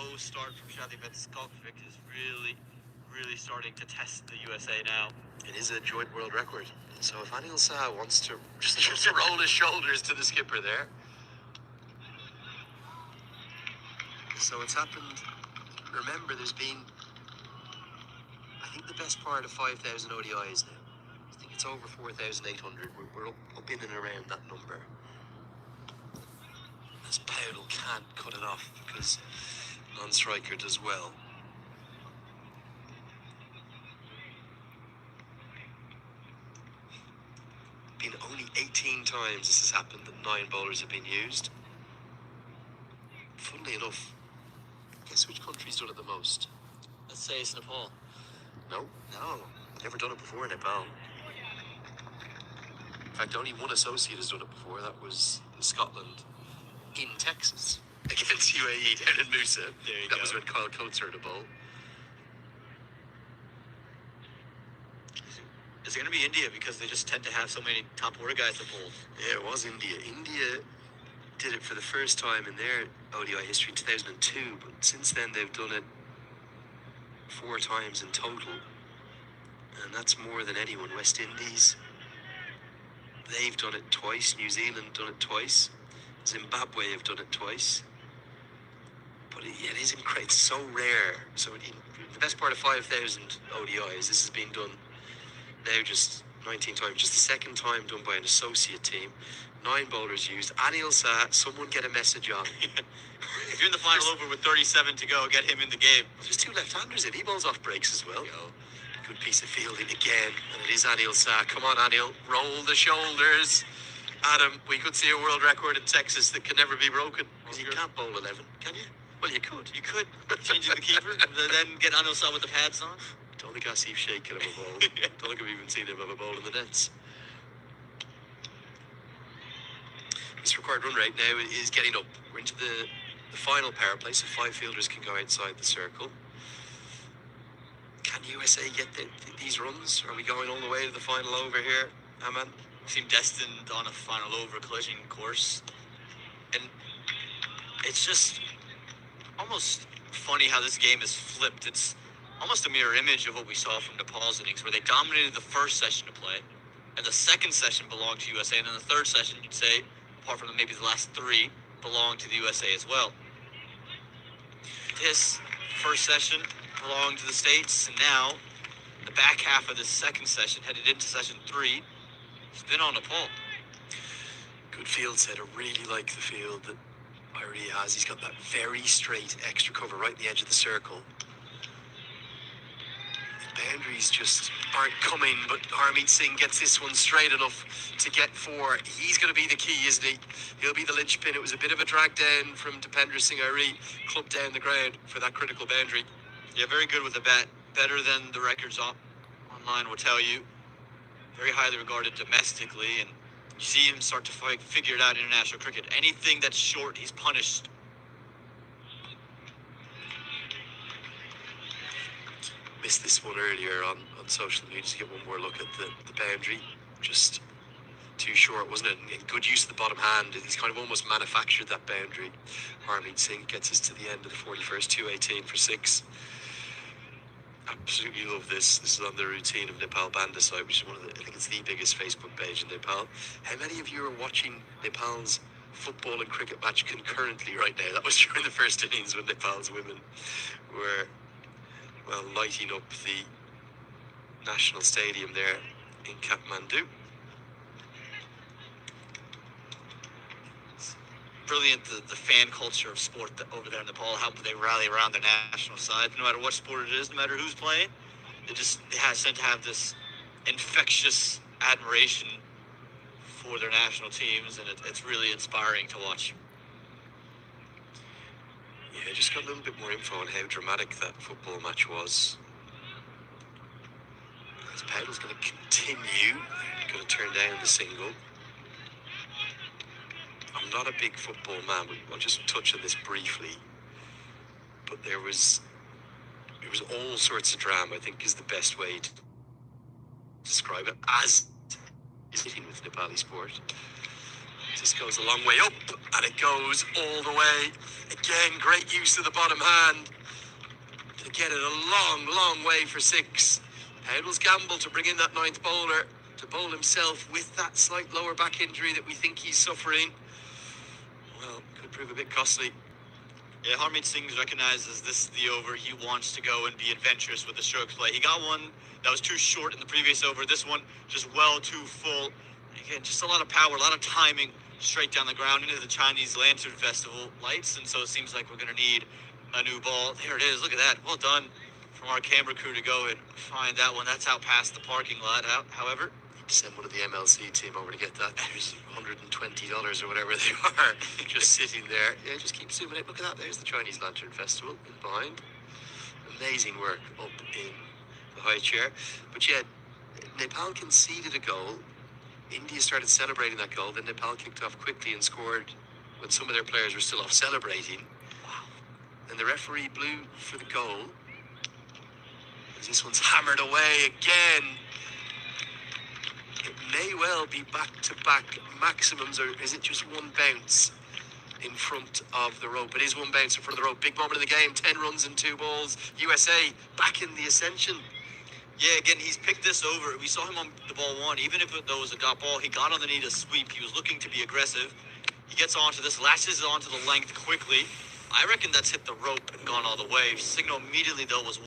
slow start from Shadi Skalkovic is really starting to test the USA now. It is a joint world record. So if Anil Sah wants to just roll his shoulders to the skipper there. So it's happened. Remember, there's been, I think, the best part of 5,000 ODIs now. I think it's over 4,800. We're up in and around that number. As Powell can't cut it off because non-striker does well. Been only 18 times this has happened that 9 bowlers have been used. Funnily enough, guess which country's done it the most? Let's say it's Nepal. No, never done it before in Nepal. In fact, only one associate has done it before. That was Scotland in Texas against UAE down in Musa. That was when Kyle Coates earned a bowl. Is it going to be India because they just tend to have so many top order guys that bowl? Yeah, it was India. India did it for the first time in their ODI history in 2002, but since then they've done it 4 times in total, and that's more than anyone. West Indies, they've done it twice. New Zealand done it twice. Zimbabwe have done it twice. But it is incredible. It's so rare. So in the best part of 5,000 ODIs, this has been done now just 19 times. Just the second time done by an associate team. 9 bowlers used. Anil Sah, someone get a message on. If you're in the final over with 37 to go, get him in the game. There's 2 left-handers in. He bowls off breaks as well. Good piece of fielding again. And it is Anil Sah. Come on, Anil. Roll the shoulders. Adam, we could see a world record in Texas that can never be broken. Because you can't bowl 11, can you? Well, you could. You could. Changing the keeper, then get Anil Sah with the pads on. Don't think Asif Sheikh can have a bowl. Don't think I've even seen him have a bowl in the nets. This required run rate now is getting up. We're into the final power play, so 5 fielders can go outside the circle. Can USA get these runs? Are we going all the way to the final over here, Aman? Seem destined on a final over collision course. And it's just almost funny how this game is flipped. It's almost a mirror image of what we saw from Nepal's innings, where they dominated the first session of play, and the second session belonged to USA, and then the third session, you'd say, apart from maybe the last 3, belonged to the USA as well. This first session belonged to the States, and now the back half of this second session, headed into session 3, has been on Nepal. Good field set. I really like the field that Irie has. He's got that very straight extra cover right in the edge of the circle. The boundaries just aren't coming, but Harmeet Singh gets this one straight enough to get 4. He's going to be the key, isn't he? He'll be the linchpin. It was a bit of a drag down from Dipender Singh Irie, clubbed down the ground for that critical boundary. Yeah, very good with the bat. Better than the records online will tell you. Very highly regarded domestically, and you see him start to figure it out in international cricket. Anything that's short, he's punished. Missed this one earlier on social media to get one more look at the boundary. Just too short, wasn't it? And good use of the bottom hand. He's kind of almost manufactured that boundary. Harmeet Singh gets us to the end of the 41st, 218 for 6. Absolutely love this. This is on the routine of Nepal Banda site, which is I think it's the biggest Facebook page in Nepal. How many of you are watching Nepal's football and cricket match concurrently right now? That was during the first innings when Nepal's women were, well, lighting up the national stadium there in Kathmandu. Brilliant, the fan culture of sport over there in Nepal, how they rally around their national side, no matter what sport it is, no matter who's playing. They tend to have this infectious admiration for their national teams, and it's really inspiring to watch. Yeah, just got a little bit more info on how dramatic that football match was. As Powell's going to continue, going to turn down the single. I'm not a big football man. I'll just touch on this briefly. But it was all sorts of drama, I think is the best way to describe it, as is hitting with Nepali sport. Just goes a long way up, and it goes all the way. Again, great use of the bottom hand to get it a long, long way for 6. Howell's gamble to bring in that 9th bowler to bowl himself with that slight lower back injury that we think he's suffering. Well, could prove a bit costly. Yeah, Harmeet Singh's recognizes this is the over. He wants to go and be adventurous with the strokes play. He got one that was too short in the previous over. This one just well too full. Again, just a lot of power, a lot of timing straight down the ground into the Chinese Lantern Festival lights. And so it seems like we're going to need a new ball. There it is. Look at that. Well done from our camera crew to go and find that one. That's out past the parking lot. However, send one of the MLC team over to get that. There's $120 or whatever they are just sitting there. Yeah, just keep zooming in. Look at that. There's the Chinese Lantern Festival in behind. Amazing work up in the high chair. But yeah, Nepal conceded a goal. India started celebrating that goal. Then Nepal kicked off quickly and scored when some of their players were still off celebrating. Wow. Then the referee blew for the goal. As this one's hammered away again. It may well be back-to-back maximums, or is it just one bounce in front of the rope? It is one bounce in front of the rope. Big moment in the game, 10 runs and 2 balls. USA back in the ascension. Yeah, again, he's picked this over. We saw him on the ball 1. Even if it was a dot ball, he got on the knee to sweep. He was looking to be aggressive. He gets onto this, lashes onto the length quickly. I reckon that's hit the rope and gone all the way. Signal immediately, though, was